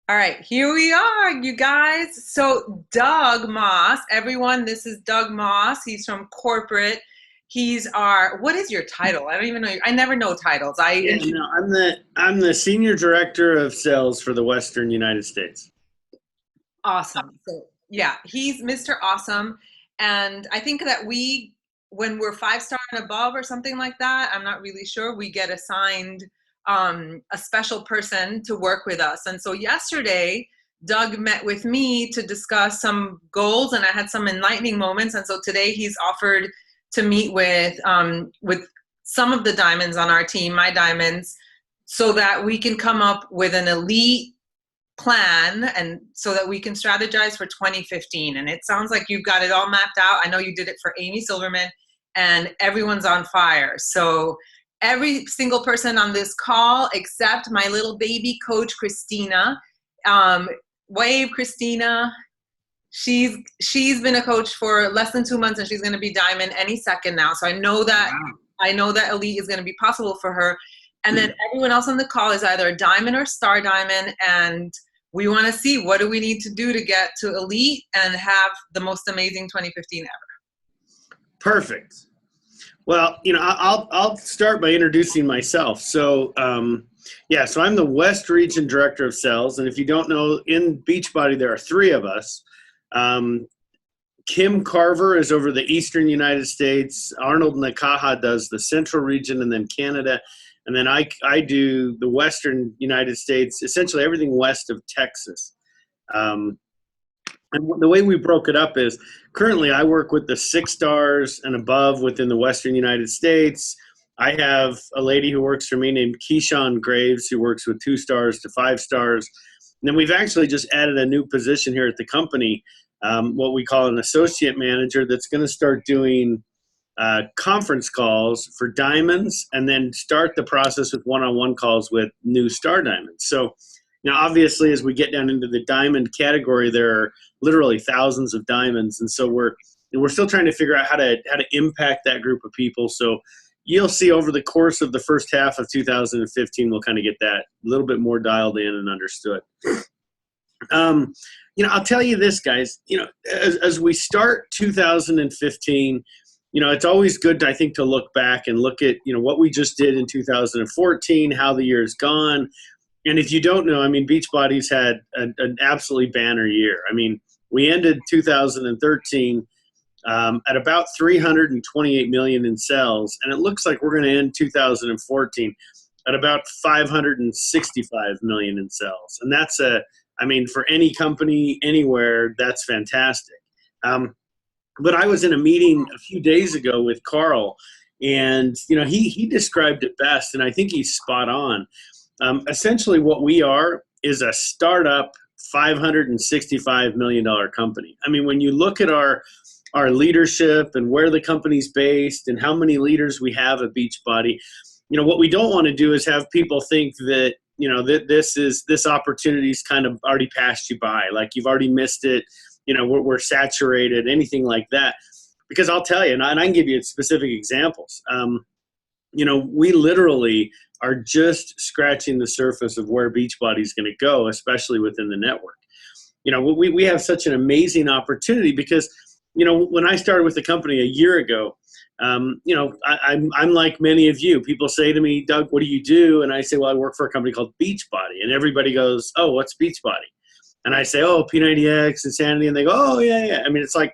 All right, here we are, you guys. So, Doug Moss, everyone, this is Doug Moss. He's from corporate. He's what is your title? I don't even know. I never know titles. Yeah, no, I'm the senior director of sales for the Western United States. Awesome. So, yeah, he's Mr. Awesome. And I think that when we're 5 star and above or something like that, I'm not really sure, we get assigned a special person to work with us. And so yesterday, Doug met with me to discuss some goals, and I had some enlightening moments. And so today he's offered to meet with some of the diamonds on our team, my diamonds, so that we can come up with an elite plan and so that we can strategize for 2015. And it sounds like you've got it all mapped out. I know you did it for Amy Silverman, and everyone's on fire. So every single person on this call except my little baby coach, Christina. Wave, Christina. She's been a coach for less than 2 months, and she's going to be diamond any second now. So I know that elite is going to be possible for her. And then everyone else on the call is either a diamond or star diamond, and we want to see what do we need to do to get to elite and have the most amazing 2015 ever. Perfect. Well, I'll start by introducing myself. So, so I'm the West Region Director of Sales, and if you don't know, in Beachbody there are three of us. Kim Carver is over the Eastern United States. Arnold Nakaha does the Central Region, and then Canada. And then I do the Western United States, essentially everything west of Texas. And the way we broke it up is currently I work with the 6 stars and above within the Western United States. I have a lady who works for me named Keyshawn Graves who works with 2 stars to 5 stars. And then we've actually just added a new position here at the company, what we call an associate manager, that's going to start doing conference calls for diamonds and then start the process with one-on-one calls with new star diamonds. So now, obviously, as we get down into the diamond category, there are literally thousands of diamonds, and so we're still trying to figure out how to impact that group of people. So you'll see over the course of the first half of 2015, we'll kind of get that a little bit more dialed in and understood. I'll tell you this, guys. As we start 2015, it's always good, I think, to look back and look at what we just did in 2014, how the year's gone. And if you don't know, Beachbody's had an absolutely banner year. We ended 2013 at about 328 million in sales, and it looks like we're going to end 2014 at about 565 million in sales. And that's for any company anywhere, that's fantastic. But I was in a meeting a few days ago with Carl, and he described it best, and I think he's spot on. Essentially, what we are is a startup $565 million company. When you look at our leadership and where the company's based and how many leaders we have at Beachbody, what we don't want to do is have people think that that this opportunity's kind of already passed you by, like you've already missed it. We're saturated, anything like that. Because I'll tell you, and I can give you specific examples. We literally are just scratching the surface of where Beachbody is going to go, especially within the network. We have such an amazing opportunity because, when I started with the company a year ago, I'm like many of you. People say to me, Doug, what do you do? And I say, well, I work for a company called Beachbody. And everybody goes, oh, what's Beachbody? And I say, oh, P90X, Insanity. And they go, oh, yeah. It's like,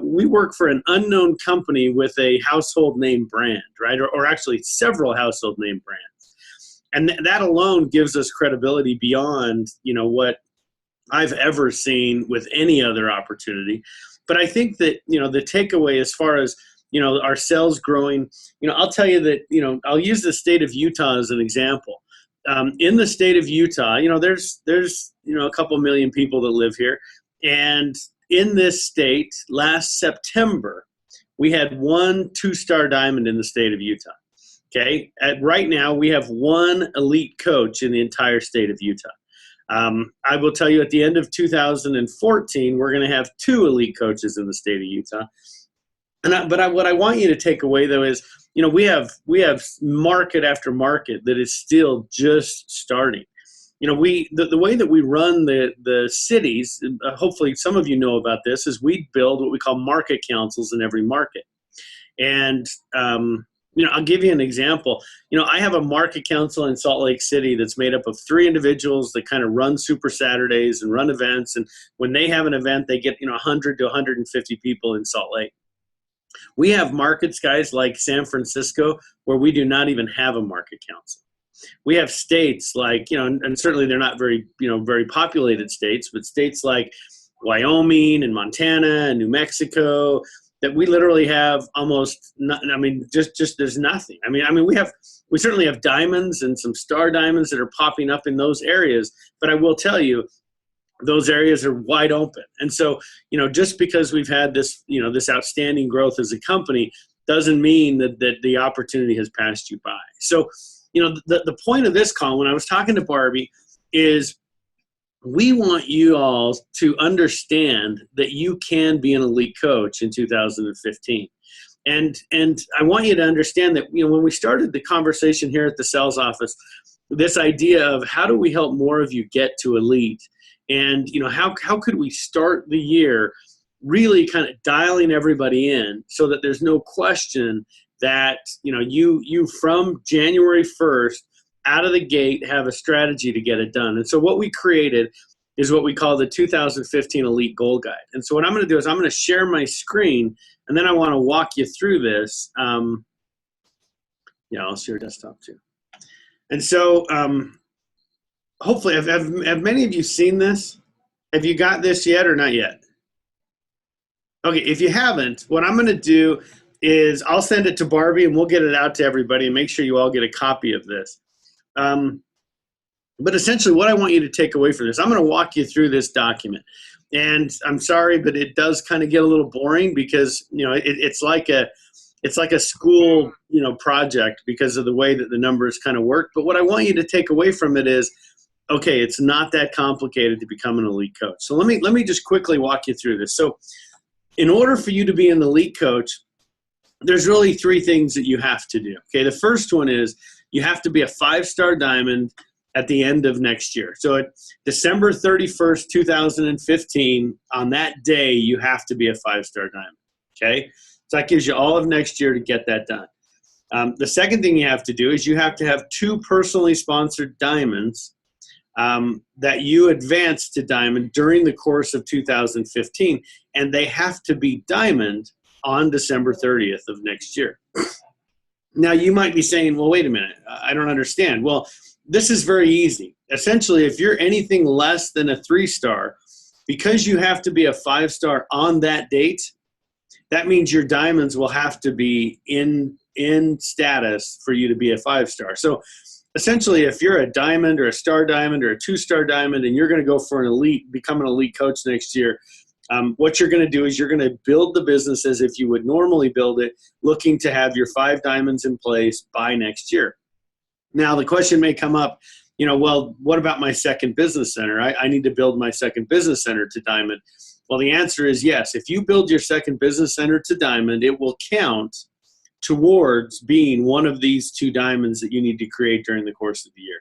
we work for an unknown company with a household name brand, right? Or actually several household name brands. And that alone gives us credibility beyond, what I've ever seen with any other opportunity. But I think that, the takeaway as far as, our sales growing, I'll tell you that, I'll use the state of Utah as an example. In the state of Utah, there's a couple million people that live here. And in this state, last September, we had 1 2-star diamond in the state of Utah. Okay. Right now, we have 1 elite coach in the entire state of Utah. I will tell you at the end of 2014, we're going to have 2 elite coaches in the state of Utah. But what I want you to take away, though, is, we have market after market that is still just starting. the way that we run the cities, hopefully some of you know about this, is we build what we call market councils in every market. And, I'll give you an example. I have a market council in Salt Lake City that's made up of 3 individuals that kind of run Super Saturdays and run events. And when they have an event, they get, 100 to 150 people in Salt Lake. We have markets, guys, like San Francisco, where we do not even have a market council. We have states like, and certainly they're not very, very populated states, but states like Wyoming and Montana and New Mexico, that we literally have almost just there's nothing. We certainly have diamonds and some star diamonds that are popping up in those areas, but I will tell you, those areas are wide open. And so, just because we've had this, this outstanding growth as a company doesn't mean that the opportunity has passed you by. So, the point of this call, when I was talking to Barbie, is we want you all to understand that you can be an elite coach in 2015. And I want you to understand that, when we started the conversation here at the sales office, this idea of how do we help more of you get to elite, and, how could we start the year really kind of dialing everybody in so that there's no question that, you from January 1st out of the gate have a strategy to get it done. And so what we created is what we call the 2015 Elite Goal Guide. And so what I'm going to do is I'm going to share my screen, and then I want to walk you through this. I'll share desktop too. And so hopefully, have many of you seen this? Have you got this yet or not yet? Okay, if you haven't, what I'm going to do is I'll send it to Barbie, and we'll get it out to everybody and make sure you all get a copy of this. But essentially, what I want you to take away from this, I'm going to walk you through this document. And I'm sorry, but it does kind of get a little boring because, it's like a school, project because of the way that the numbers kind of work. But what I want you to take away from it is, okay, it's not that complicated to become an elite coach. So let me just quickly walk you through this. So in order for you to be an elite coach, there's really 3 things that you have to do. Okay, the first one is you have to be a 5-star diamond at the end of next year. So at December 31st, 2015, on that day, you have to be a 5-star diamond. Okay, so that gives you all of next year to get that done. The second thing you have to do is you have to have 2 personally sponsored diamonds that you advance to diamond during the course of 2015, and they have to be diamond on December 30th of next year. Now, you might be saying, well, wait a minute, I don't understand. Well, this is very easy. Essentially, if you're anything less than a 3-star, because you have to be a 5-star on that date, that means your diamonds will have to be in status for you to be a 5-star. So essentially, if you're a diamond or a star diamond or a 2-star diamond and you're going to go for become an elite coach next year, what you're going to do is you're going to build the business as if you would normally build it, looking to have your 5 diamonds in place by next year. Now, the question may come up, well, what about my second business center? I need to build my second business center to diamond. Well, the answer is yes. If you build your second business center to diamond, it will count towards being one of these 2 diamonds that you need to create during the course of the year.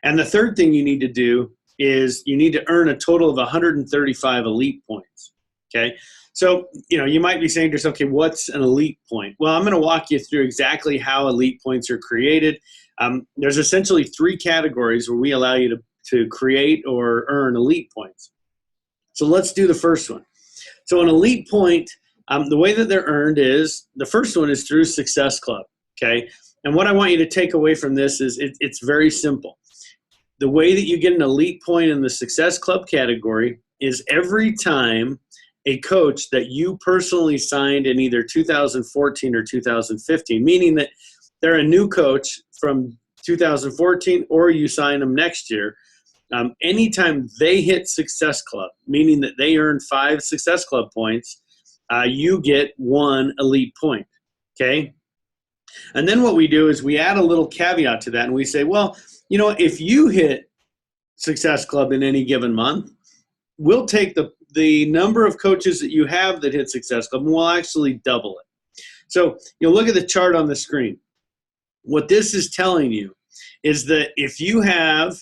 And the third thing you need to do is you need to earn a total of 135 elite points. Okay, so you might be saying to yourself, okay, what's an elite point? Well, I'm going to walk you through exactly how elite points are created. There's essentially 3 categories where we allow you to create or earn elite points. So let's do the first one. So an elite point, the way that they're earned is, the first one is through Success Club. Okay, and what I want you to take away from this is it's very simple. The way that you get an elite point in the Success Club category is every time a coach that you personally signed in either 2014 or 2015, meaning that they're a new coach from 2014 or you sign them next year, anytime they hit Success Club, meaning that they earn 5 Success Club points, you get 1 elite point. Okay? And then what we do is we add a little caveat to that and we say, well, if you hit Success Club in any given month, we'll take the number of coaches that you have that hit Success Club and we'll actually double it. So look at the chart on the screen. What this is telling you is that if you have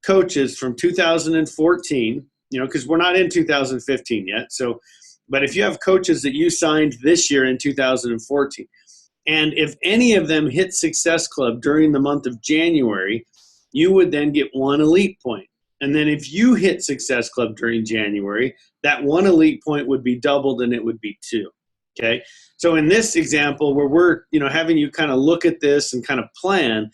coaches from 2014, because we're not in 2015 yet. So, but if you have coaches that you signed this year in 2014, and if any of them hit Success Club during the month of January, you would then get 1 elite point. And then if you hit Success Club during January, that 1 elite point would be doubled and it would be 2. Okay. So in this example where we're, having you kind of look at this and kind of plan,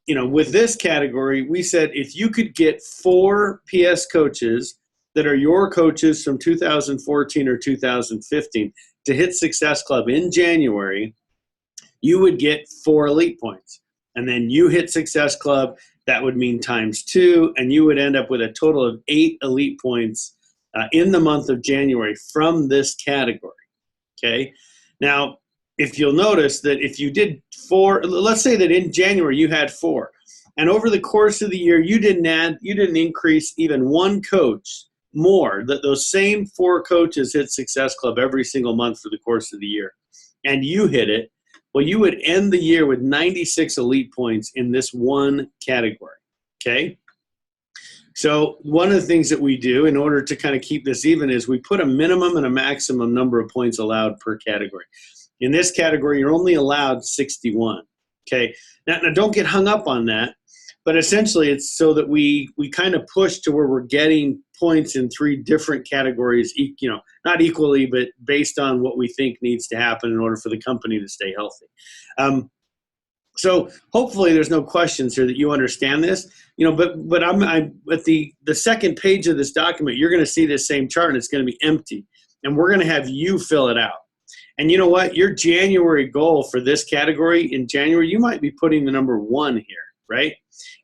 with this category, we said if you could get 4 PS coaches that are your coaches from 2014 or 2015 to hit Success Club in January, you would get 4 elite points. And then you hit Success Club, that would mean times 2, and you would end up with a total of 8 elite points in the month of January from this category. Okay. Now, if you'll notice that if you did 4, let's say that in January you had 4, and over the course of the year you didn't increase even 1 coach more, that those same 4 coaches hit Success Club every single month for the course of the year, and you hit it, well, you would end the year with 96 elite points in this one category. Okay. So one of the things that we do in order to kind of keep this even is we put a minimum and a maximum number of points allowed per category. In this category, you're only allowed 61. Okay. Now don't get hung up on that, but essentially it's so that we kind of push to where we're getting points in 3 different categories, not equally, but based on what we think needs to happen in order for the company to stay healthy. So hopefully there's no questions here that you understand this, but I'm at the second page of this document, you're going to see this same chart and it's going to be empty, and we're going to have you fill it out. And you know what? Your January goal for this category in January, you might be putting the number 1 here, right?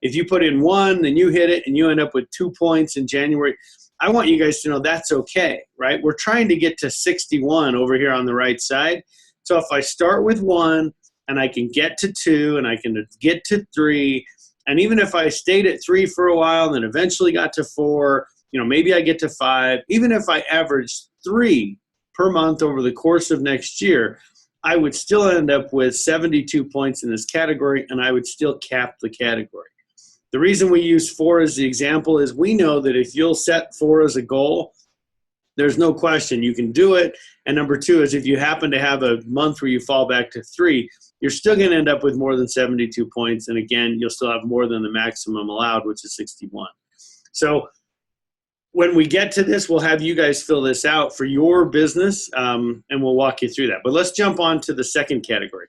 If you put in 1 and you hit it and you end up with 2 points in January, I want you guys to know that's okay, right? We're trying to get to 61 over here on the right side. So if I start with 1 and I can get to 2 and I can get to 3, and even if I stayed at 3 for a while and then eventually got to 4, maybe I get to 5, even if I average 3 per month over the course of next year, I would still end up with 72 points in this category, and I would still cap the category. The reason we use 4 as the example is we know that if you'll set 4 as a goal, there's no question you can do it. And number 2 is if you happen to have a month where you fall back to 3, you're still going to end up with more than 72 points. And again, you'll still have more than the maximum allowed, which is 61. So when we get to this, we'll have you guys fill this out for your business, and we'll walk you through that. But let's jump on to the second category.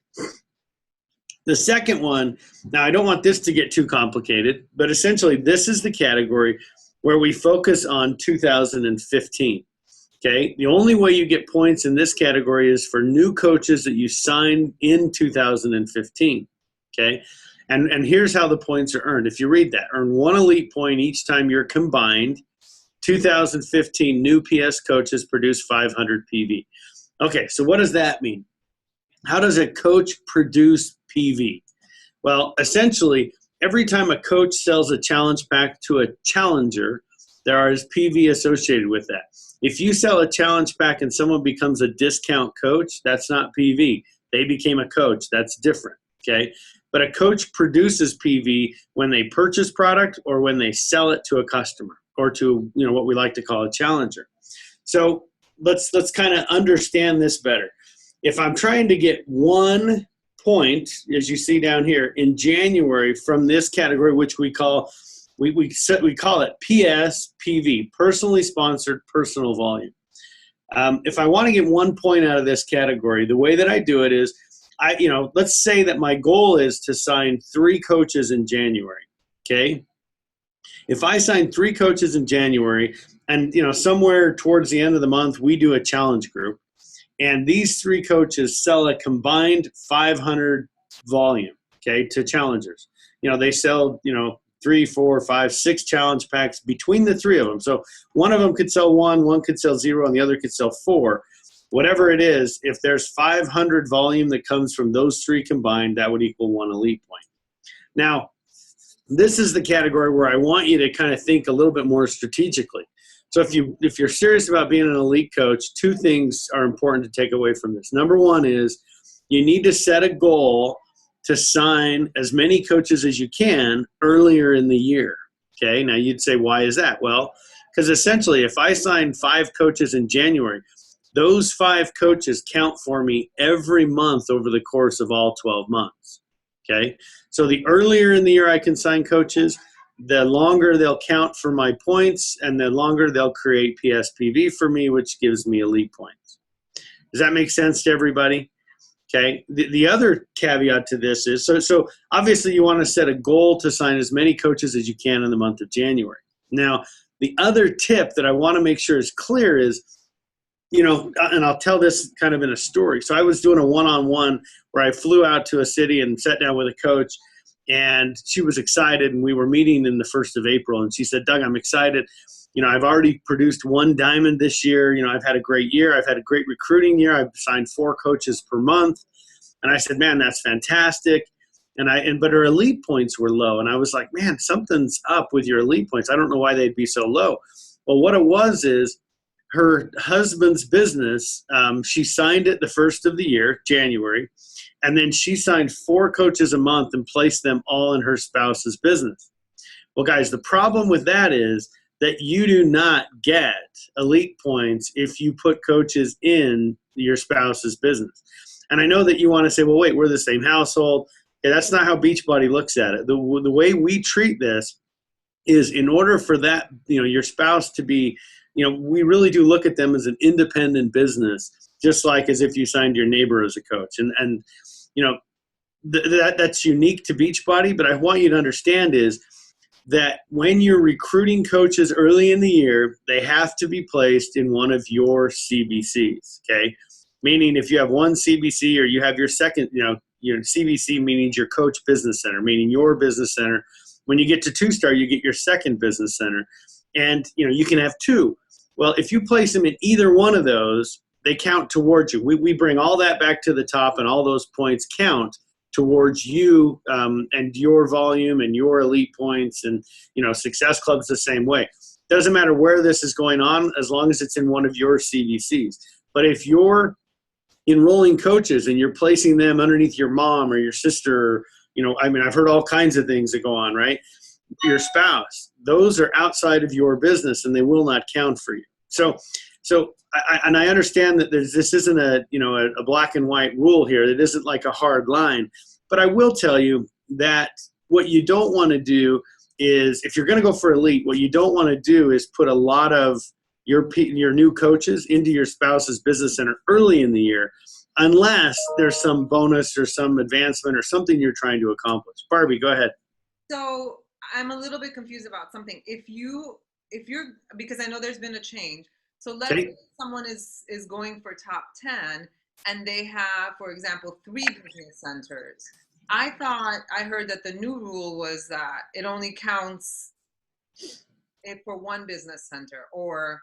The second one, now I don't want this to get too complicated, but essentially this is the category where we focus on 2015. Okay, the only way you get points in this category is for new coaches that you signed in 2015. Okay, and here's how the points are earned. If you read that, earn 1 elite point each time you're combined. 2015 new PS coaches produce 500 PV. Okay, so what does that mean? How does a coach produce PV? Well, essentially, every time a coach sells a challenge pack to a challenger, there is PV associated with that. If you sell a challenge pack and someone becomes a discount coach, that's not PV. They became a coach. That's different, okay? But a coach produces PV when they purchase product or when they sell it to a customer or to what we like to call a challenger. So let's kind of understand this better. If I'm trying to get 1 point, as you see down here, in January from this category, which we call it PSPV, personally sponsored personal volume. If I want to get 1 point out of this category, the way that I do it is, let's say that my goal is to sign 3 coaches in January. Okay. If I sign 3 coaches in January and, somewhere towards the end of the month, we do a challenge group, and these 3 coaches sell a combined 500 volume, okay, to challengers. They sell, 3, 4, 5, 6 challenge packs between the 3 of them. So one of them could sell 1 could sell 0, and the other could sell 4. Whatever it is, if there's 500 volume that comes from those 3 combined, that would equal 1 elite point. Now, this is the category where I want you to kind of think a little bit more strategically. So if you're serious about being an elite coach, 2 things are important to take away from this. Number 1 is you need to set a goal to sign as many coaches as you can earlier in the year. Okay, now you'd say, why is that? Well, because essentially, if I sign 5 coaches in January, those 5 coaches count for me every month over the course of all 12 months. Okay, so the earlier in the year I can sign coaches, the longer they'll count for my points, and the longer they'll create PSPV for me, which gives me elite points. Does that make sense to everybody? Okay. The other caveat to this is, so obviously you want to set a goal to sign as many coaches as you can in the month of January. Now, the other tip that I want to make sure is clear is, and I'll tell this kind of in a story. So I was doing a one-on-one where I flew out to a city and sat down with a coach, and she was excited, and we were meeting in the 1st of April, and she said, Doug, I'm excited. I've already produced 1 diamond this year. I've had a great year. I've had a great recruiting year. I've signed 4 coaches per month. And I said, man, that's fantastic. But her elite points were low. And I was like, man, something's up with your elite points. I don't know why they'd be so low. Well, what it was is her husband's business. She signed it the 1st of the year, January. And then she signed 4 coaches a month and placed them all in her spouse's business. Well, guys, the problem with that is that you do not get elite points if you put coaches in your spouse's business. And I know that you want to say, well, wait, we're the same household. Okay, that's not how Beachbody looks at it. The way we treat this is, in order for that, your spouse to be, we really do look at them as an independent business, just like as if you signed your neighbor as a coach. And that's unique to Beachbody, but I want you to understand is that when you're recruiting coaches early in the year, they have to be placed in one of your CBCs, okay? Meaning if you have one CBC or you have your second, your CBC, meaning your coach business center, meaning your business center. When you get to 2-star, you get your second business center. And, you can have 2. Well, if you place them in either one of those, they count towards you. We bring all that back to the top, and all those points count towards you and your volume and your elite points. And, Success Club's the same way. Doesn't matter where this is going on, as long as it's in one of your CBCs. But if you're enrolling coaches and you're placing them underneath your mom or your sister, I've heard all kinds of things that go on, right? Your spouse, those are outside of your business and they will not count for you. So I understand that this isn't a black and white rule here. It isn't like a hard line, but I will tell you that what you don't want to do is, if you're going to go for elite, what you don't want to do is put a lot of your new coaches into your spouse's business center early in the year, unless there's some bonus or some advancement or something you're trying to accomplish. Barbie, go ahead. So I'm a little bit confused about something. If you're, because I know there's been a change. So let's say someone is going for top 10 and they have, for example, 3 business centers. I heard that the new rule was that it only counts for 1 business center, or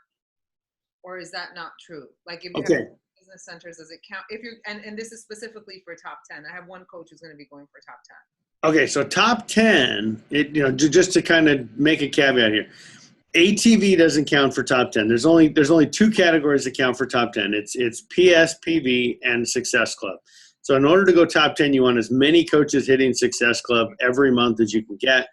is that not true? Like if you have business centers, does it count? If you're, and this is specifically for top 10. I have one coach who's going to be going for top 10. Okay, so top 10, just to kind of make a caveat here, ATV doesn't count for top 10. There's only 2 categories that count for top 10. It's PSPV and Success Club. So in order to go top 10, you want as many coaches hitting Success Club every month as you can get.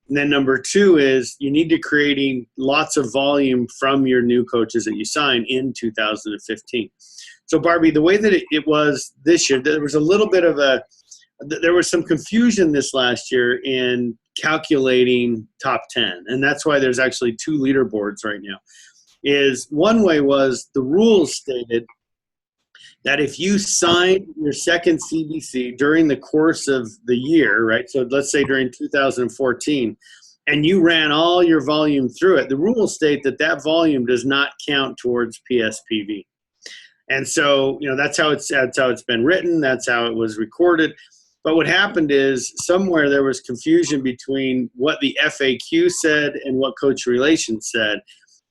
And then number 2 is you need to creating lots of volume from your new coaches that you sign in 2015. So Barbie, the way that it was this year, there was a little bit of there was some confusion this last year in calculating top 10. And that's why there's actually 2 leaderboards right now. One way was the rules stated that if you signed your second CBC during the course of the year, right? So let's say during 2014, and you ran all your volume through it, the rules state that volume does not count towards PSPV. And so, that's how it's been written. That's how it was recorded. But what happened is somewhere there was confusion between what the FAQ said and what Coach Relations said.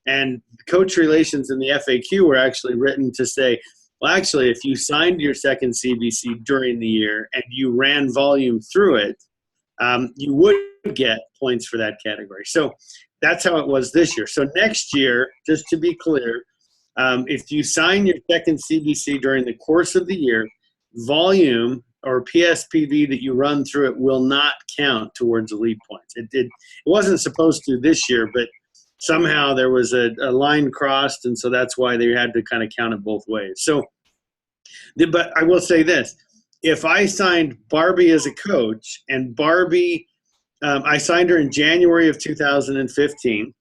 And Coach Relations and the FAQ were actually written to say, well, actually, if you signed your second CBC during the year and you ran volume through it, you would get points for that category. So that's how it was this year. So next year, just to be clear, if you sign your second CBC during the course of the year, volume or PSPV that you run through it will not count towards elite points. It wasn't supposed to this year, but somehow there was a line crossed, and so that's why they had to kind of count it both ways. So, but I will say this. If I signed Barbie as a coach, and Barbie, I signed her in January of 2015,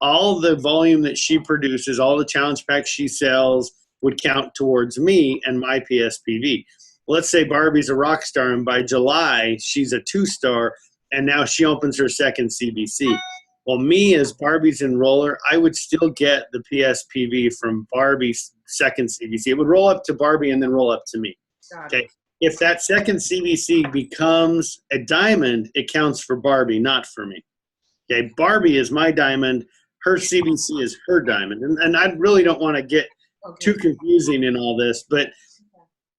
all the volume that she produces, all the challenge packs she sells would count towards me and my PSPV. Let's say Barbie's a rock star, and by July, she's a 2-star, and now she opens her second CBC. Well, me as Barbie's enroller, I would still get the PSPV from Barbie's second CBC. It would roll up to Barbie and then roll up to me. Okay. If that second CBC becomes a diamond, it counts for Barbie, not for me. Okay. Barbie is my diamond. Her CBC is her diamond. And I really don't want to get too confusing in all this, but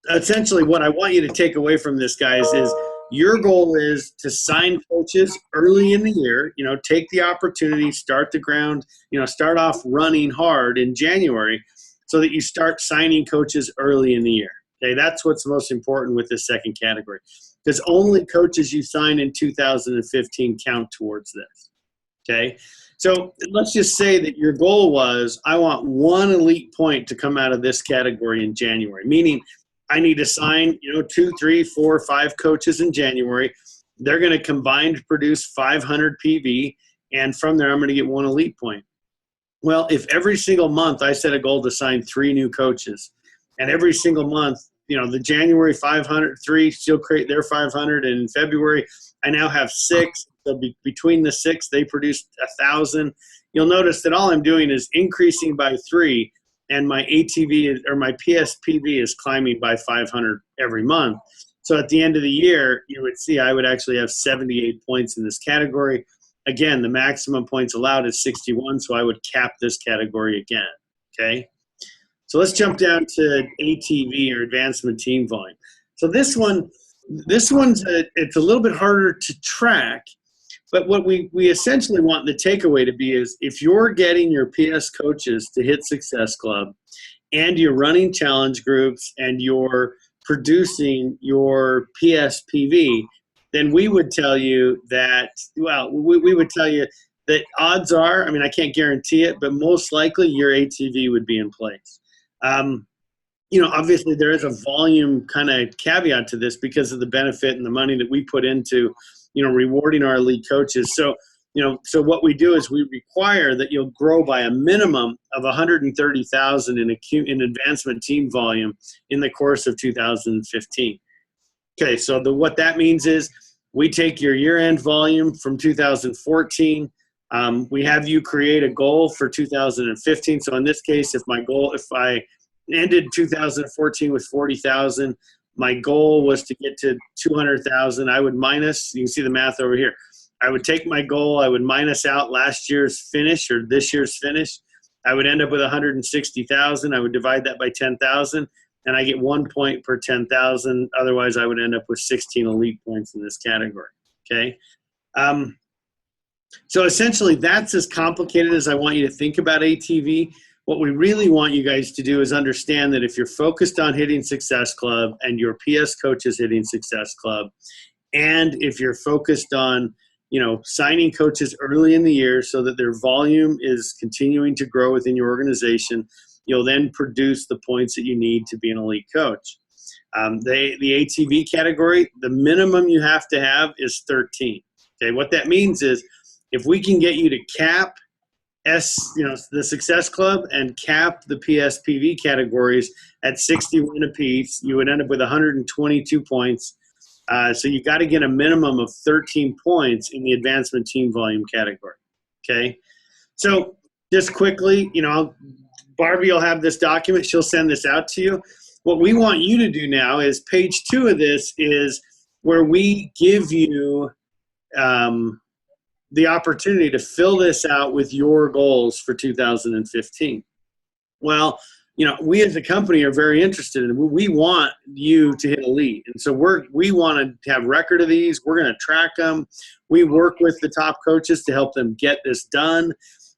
essentially what I want you to take away from this, guys, is your goal is to sign coaches early in the year, take the opportunity, start the ground, start off running hard in January so that you start signing coaches early in the year. Okay, that's what's most important with this second category, because only coaches you sign in 2015 count towards this. Okay, so let's just say that your goal was, I want one elite point to come out of this category in January, meaning I need to sign, 2, 3, 4, 5 coaches in January. They're going to combine to produce 500 PV, and from there I'm going to get one elite point. Well, if every single month I set a goal to sign 3 new coaches, and every single month, the January 500, 3 still create their 500, and in February I now have 6. So between the 6, they produced 1,000. You'll notice that all I'm doing is increasing by 3, and my ATV or my PSPV is climbing by 500 every month. So at the end of the year, you would see I would actually have 78 points in this category. Again, the maximum points allowed is 61, so I would cap this category again, okay? So let's jump down to ATV, or advancement team volume. So this one's it's a little bit harder to track, but what we essentially want the takeaway to be is, if you're getting your PS coaches to hit Success Club, and you're running challenge groups, and you're producing your PSPV, then we would tell you that, we would tell you that odds are, I can't guarantee it, but most likely your ATV would be in place. Obviously there is a volume kind of caveat to this because of the benefit and the money that we put into, rewarding our elite coaches. So, so what we do is we require that you'll grow by a minimum of 130,000 in advancement team volume in the course of 2015. Okay, so what that means is we take your year-end volume from 2014. We have you create a goal for 2015. So in this case, if I ended 2014 with 40,000, my goal was to get to 200,000. I would minus, you can see the math over here. I would take my goal, I would minus out last year's finish or this year's finish. I would end up with 160,000. I would divide that by 10,000, and I get 1 point per 10,000. Otherwise, I would end up with 16 elite points in this category, okay? So essentially, that's as complicated as I want you to think about ATV. What we really want you guys to do is understand that if you're focused on hitting Success Club, and your PS coach is hitting Success Club, and if you're focused on signing coaches early in the year so that their volume is continuing to grow within your organization, you'll then produce the points that you need to be an elite coach. The ATV category, the minimum you have to have is 13. Okay, what that means is, if we can get you to cap the Success Club and cap the PSPV categories at 61 apiece, you would end up with 122 points. So you got to get a minimum of 13 points in the advancement team volume category. Okay, so just quickly, Barbie will have this document. She'll send this out to you. What we want you to do now is page 2 of this is where we give you the opportunity to fill this out with your goals for 2015. Well, we as a company are very interested in it. We want you to hit elite. And so we want to have record of these. We're going to track them. We work with the top coaches to help them get this done.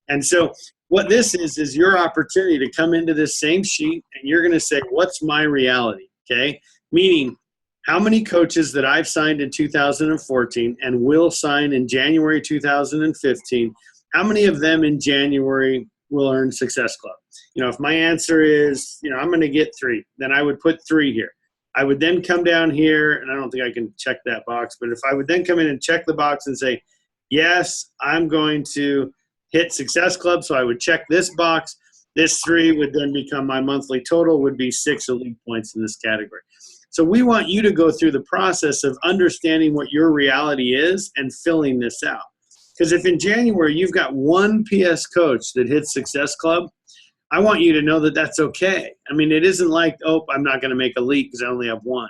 And so what this is your opportunity to come into this same sheet, and you're going to say, what's my reality? Okay. Meaning, how many coaches that I've signed in 2014 and will sign in January 2015, how many of them in January will earn Success Club? If my answer is, I'm going to get 3, then I would put 3 here. I would then come down here, and I don't think I can check that box, but if I would then come in and check the box and say, yes, I'm going to hit Success Club, so I would check this box. This 3 would then become my monthly total, would be 6 elite points in this category. So we want you to go through the process of understanding what your reality is and filling this out. Because if in January you've got 1 PS coach that hits Success Club, I want you to know that that's okay. I mean, it isn't like, oh, I'm not going to make elite because I only have 1.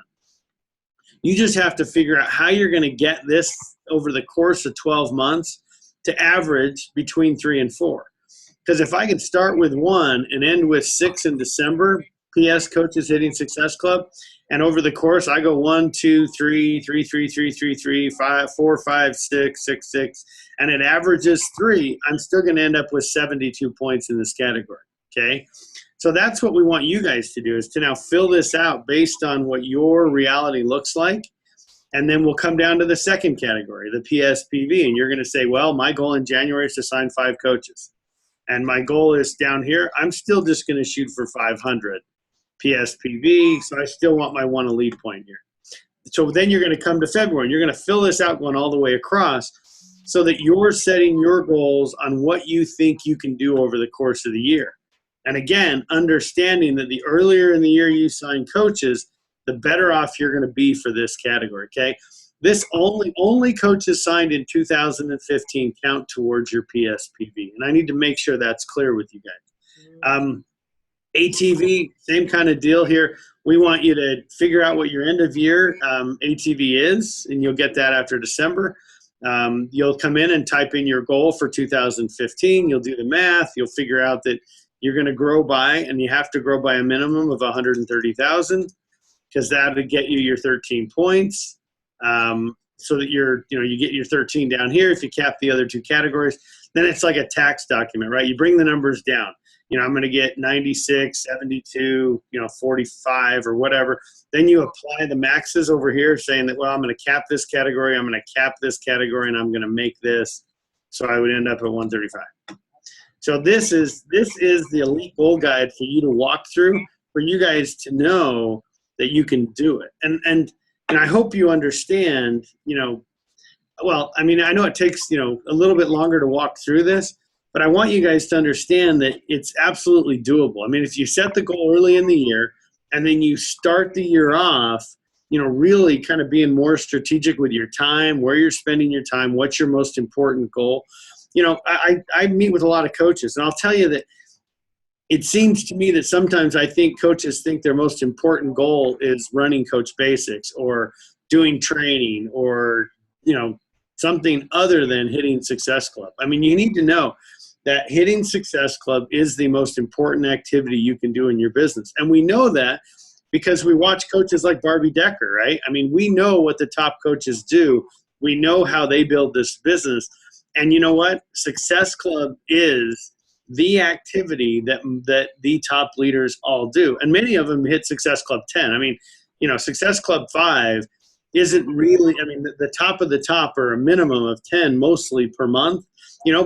You just have to figure out how you're going to get this over the course of 12 months to average between 3 and 4. Because if I can start with 1 and end with 6 in December, PS coaches hitting Success Club, and over the course I go 1, 2, 3, 3, 3, 3, 3, 3, 5, 4, 5, 6, 6, 6, and it averages 3, I'm still going to end up with 72 points in this category. Okay? So that's what we want you guys to do, is to now fill this out based on what your reality looks like. And then we'll come down to the second category, the PSPV, and you're going to say, well, my goal in January is to sign 5 coaches. And my goal is down here, I'm still just going to shoot for 500 PSPV, so I still want my 1 elite point here. So then you're going to come to February, and you're going to fill this out going all the way across so that you're setting your goals on what you think you can do over the course of the year. And again, understanding that the earlier in the year you sign coaches, the better off you're going to be for this category, okay? This only coaches signed in 2015 count towards your PSPV. And I need to make sure that's clear with you guys. ATV, same kind of deal here. We want you to figure out what your end of year ATV is, and you'll get that after December. You'll come in and type in your goal for 2015. You'll do the math. You'll figure out that you're going to grow by, and you have to grow by a minimum of 130,000, because that would get you your 13 points. So that you get your 13 down here. If you cap the other 2 categories, then it's like a tax document, right? You bring the numbers down. I'm going to get 96, 72, 45 or whatever. Then you apply the maxes over here, saying that, well, I'm going to cap this category, I'm going to cap this category, and I'm going to make this. So I would end up at 135. So this is the elite goal guide for you to walk through, for you guys to know that you can do it. And I hope you understand, well, I mean, I know it takes, a little bit longer to walk through this, but I want you guys to understand that it's absolutely doable. I mean, if you set the goal early in the year and then you start the year off, really kind of being more strategic with your time, where you're spending your time, what's your most important goal. I meet with a lot of coaches, and I'll tell you that it seems to me that sometimes I think coaches think their most important goal is running Coach Basics or doing training or, something other than hitting Success Club. I mean, you need to know that hitting Success Club is the most important activity you can do in your business. And we know that because we watch coaches like Barbie Decker, right? I mean, we know what the top coaches do. We know how they build this business. And you know what? Success Club is the activity that the top leaders all do. And many of them hit Success Club 10. I mean, Success Club 5 isn't really, I mean, the top of the top are a minimum of 10 mostly per month,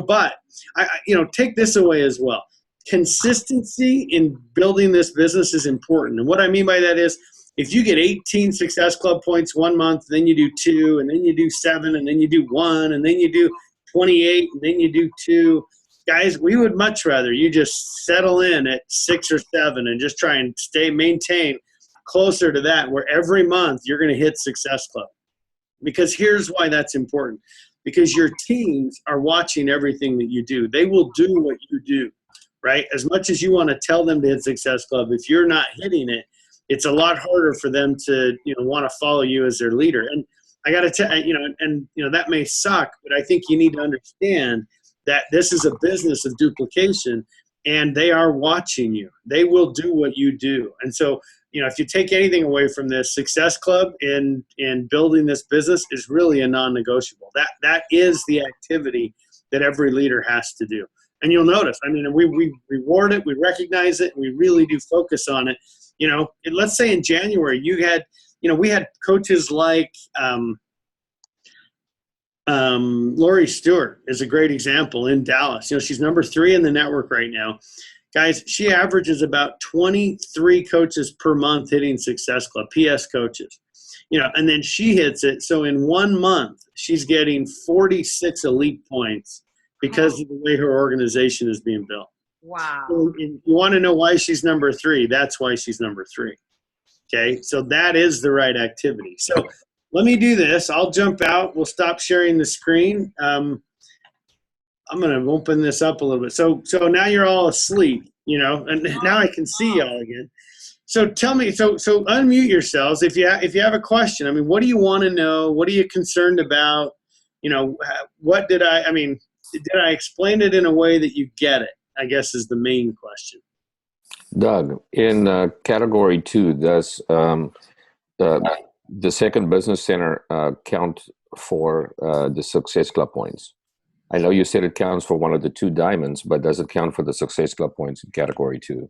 but I take this away as well. Consistency in building this business is important. And what I mean by that is, if you get 18 Success Club points 1 month, then you do 2, and then you do 7, and then you do 1, and then you do 28, and then you do 2. Guys, we would much rather you just settle in at 6 or 7 and just try and maintain closer to that, where every month you're going to hit Success Club. Because here's why that's important. Because your teams are watching everything that you do. They will do what you do, right? As much as you want to tell them to hit Success Club, if you're not hitting it, it's a lot harder for them to, want to follow you as their leader. And I got to tell you, that may suck, but I think you need to understand that this is a business of duplication, and they are watching you. They will do what you do. And so, if you take anything away from this, Success Club in building this business is really a non-negotiable. That is the activity that every leader has to do. And you'll notice, I mean, we reward it, we recognize it, and we really do focus on it. Let's say in January you had we had coaches like Lori Stewart is a great example in Dallas. She's number 3 in the network right now. Guys, she averages about 23 coaches per month hitting Success Club, PS coaches. And then she hits it. So in 1 month, she's getting 46 elite points because of the way her organization is being built. Wow. So you want to know why she's number 3? That's why she's number 3. Okay, so that is the right activity. So let me do this. I'll jump out. We'll stop sharing the screen. I'm going to open this up a little bit. So now you're all asleep, and now I can see y'all again. So tell me, so unmute yourselves if you have a question. I mean, what do you want to know? What are you concerned about? What did I explain it in a way that you get it, I guess is the main question. Doug, in category 2, does the second business center count for the Success Club points? I know you said it counts for one of the 2 diamonds, but does it count for the Success Club points in category 2?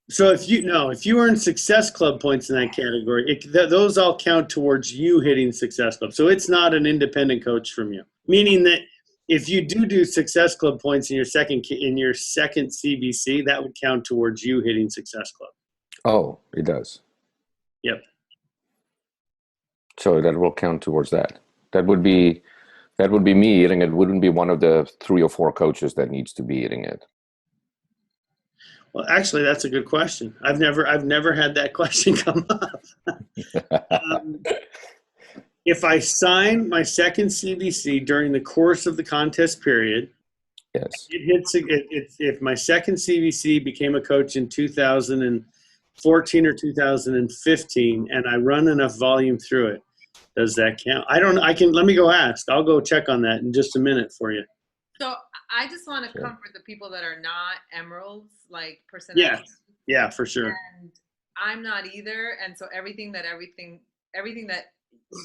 So if you earn Success Club points in that category, those all count towards you hitting Success Club. So it's not an independent coach from you. Meaning that if you do Success Club points in your second CBC, that would count towards you hitting Success Club. Oh, it does. Yep. So that will count towards that. That would be me eating it. Wouldn't be one of the 3 or 4 coaches that needs to be eating it. Well, actually, that's a good question. I've never had that question come up. If I sign my second CBC during the course of the contest period, yes, it hits. If my second CBC became a coach in 2014 or 2015, and I run enough volume through it, does that count? Let me go ask. I'll go check on that in just a minute for you. So I just want to comfort the people that are not emeralds, like personalities. Yeah, for sure. And I'm not either. And so everything that you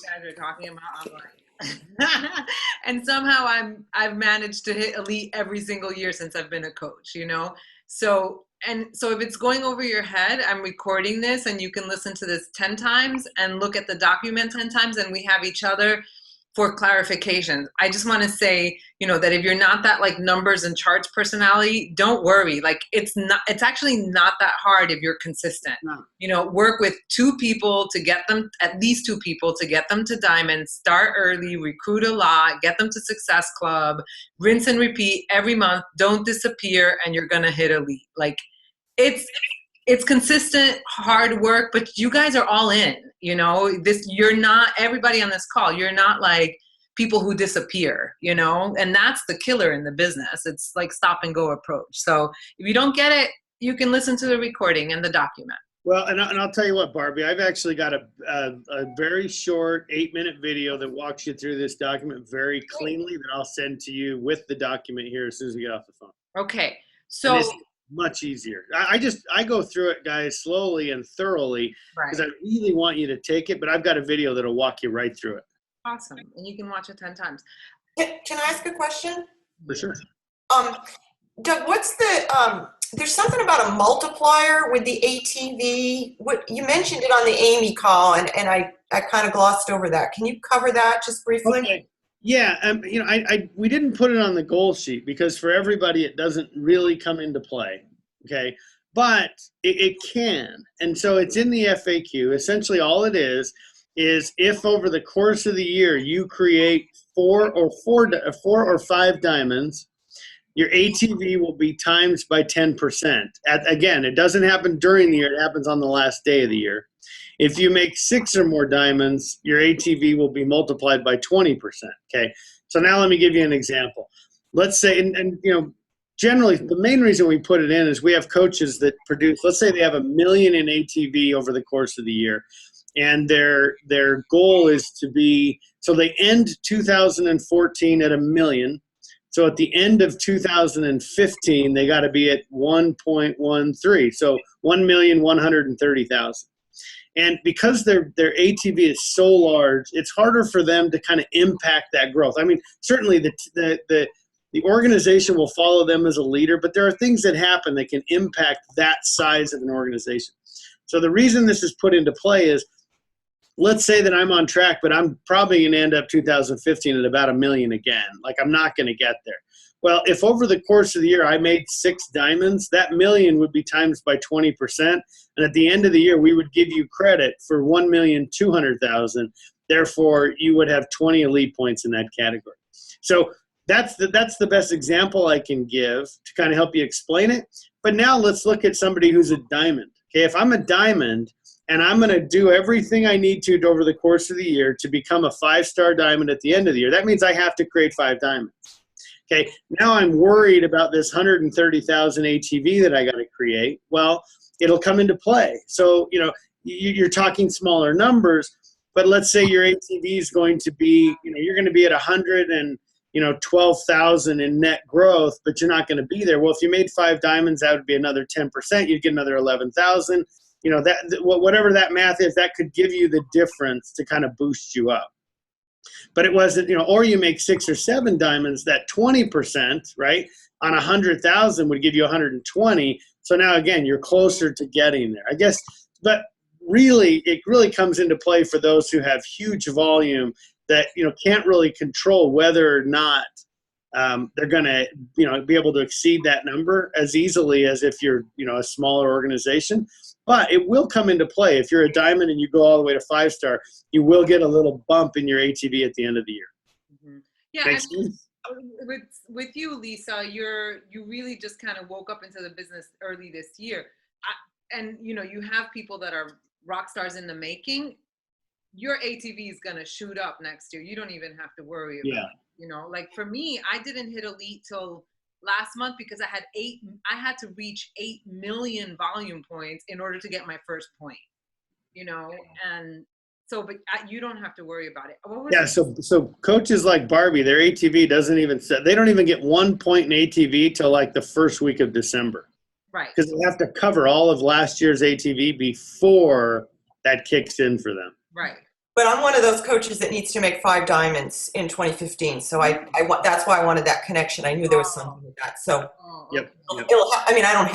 guys are talking about, I'm like, and somehow I've managed to hit elite every single year since I've been a coach, So if it's going over your head, I'm recording this and you can listen to this 10 times and look at the document 10 times, and we have each other for clarification. I just want to say, that if you're not that like numbers and charts personality, don't worry. Like it's actually not that hard if you're consistent. No. Work with 2 people to get them, at least 2 people to get them to diamonds, start early, recruit a lot, get them to Success Club, rinse and repeat every month, don't disappear, and you're going to hit elite. Like it's consistent hard work, but you guys are all in, you're not everybody on this call. You're not like people who disappear, and that's the killer in the business. It's like stop and go approach. So if you don't get it, you can listen to the recording and the document. Well, and I'll tell you what, Barbie, I've actually got a very short 8-minute video that walks you through this document very cleanly that I'll send to you with the document here as soon as we get off the phone. Okay. So much easier. I go through it, guys, slowly and thoroughly because I really want you to take it, but I've got a video that'll walk you right through it. Awesome. And you can watch it 10 times. Can I ask a question? For sure. Doug, what's the, there's something about a multiplier with the ATV. What you mentioned it on the Amy call, and I kind of glossed over that. Can you cover that just briefly? Okay. Yeah, we didn't put it on the goal sheet because for everybody it doesn't really come into play, okay? But it can, and so it's in the FAQ. Essentially all it is if over the course of the year you create 4 or 5 diamonds, your ATV will be times by 10%. Again, it doesn't happen during the year, it happens on the last day of the year. If you make 6 or more diamonds, your ATV will be multiplied by 20%. Okay. So now let me give you an example. Let's say, and generally the main reason we put it in is we have coaches that produce, let's say they have $1 million in ATV over the course of the year. And their goal is to be, so they end 2014 at $1 million. So at the end of 2015, they got to be at 1.13. So 1,130,000. And because their ATV is so large, it's harder for them to kind of impact that growth. I mean, certainly the organization will follow them as a leader, but there are things that happen that can impact that size of an organization. So the reason this is put into play is let's say that I'm on track, but I'm probably going to end up 2015 at about $1 million again. Like, I'm not going to get there. Well, if over the course of the year I made 6 diamonds, that $1 million would be times by 20%. And at the end of the year, we would give you credit for 1,200,000. Therefore, you would have 20 elite points in that category. So that's the best example I can give to kind of help you explain it. But now let's look at somebody who's a diamond. Okay, if I'm a diamond and I'm going to do everything I need to over the course of the year to become a 5-star diamond at the end of the year, that means I have to create 5 diamonds. Okay, now I'm worried about this 130,000 ATV that I got to create. Well, it'll come into play. So, you're talking smaller numbers, but let's say your ATV is going to be, you're going to be at 112,000 in net growth, but you're not going to be there. Well, if you made 5 diamonds, that would be another 10%. You'd get another 11,000. Whatever that math is, that could give you the difference to kind of boost you up. But it wasn't, or you make 6 or 7 diamonds, that 20%, right, on 100,000 would give you 120. So now, again, you're closer to getting there, I guess. But really, it really comes into play for those who have huge volume that, can't really control whether or not they're going to, be able to exceed that number as easily as if you're, a smaller organization. But it will come into play. If you're a diamond and you go all the way to 5-star, you will get a little bump in your ATV at the end of the year. Mm-hmm. Yeah, with you, Lisa, you really just kind of woke up into the business early this year. And you have people that are rock stars in the making. Your ATV is going to shoot up next year. You don't even have to worry about it. Like for me, I didn't hit elite till last month because I had to reach 8 million volume points in order to get my first point, and so, but you don't have to worry about it. So coaches like Barbie, their ATV they don't even get 1 point in ATV till like the first week of December. Right. Because they have to cover all of last year's ATV before that kicks in for them. Right. But I'm one of those coaches that needs to make 5 diamonds in 2015. So that's why I wanted that connection. I knew there was something with that. So Yep. I don't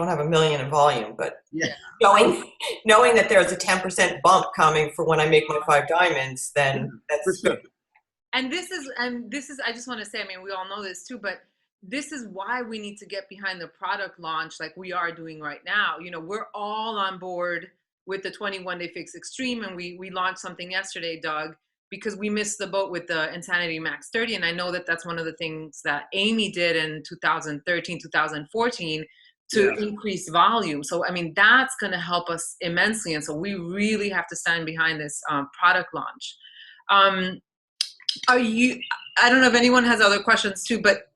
have $1 million in volume, but knowing that there's a 10% bump coming for when I make my 5 diamonds, then that's good. And this is, I just want to say, we all know this too, but this is why we need to get behind the product launch like we are doing right now. We're all on board with the 21 Day Fix Extreme, and we launched something yesterday, Doug, because we missed the boat with the Insanity Max 30, and I know that that's one of the things that Amy did in 2013, 2014 to increase volume. So, that's going to help us immensely, and so we really have to stand behind this product launch. I don't know if anyone has other questions too, but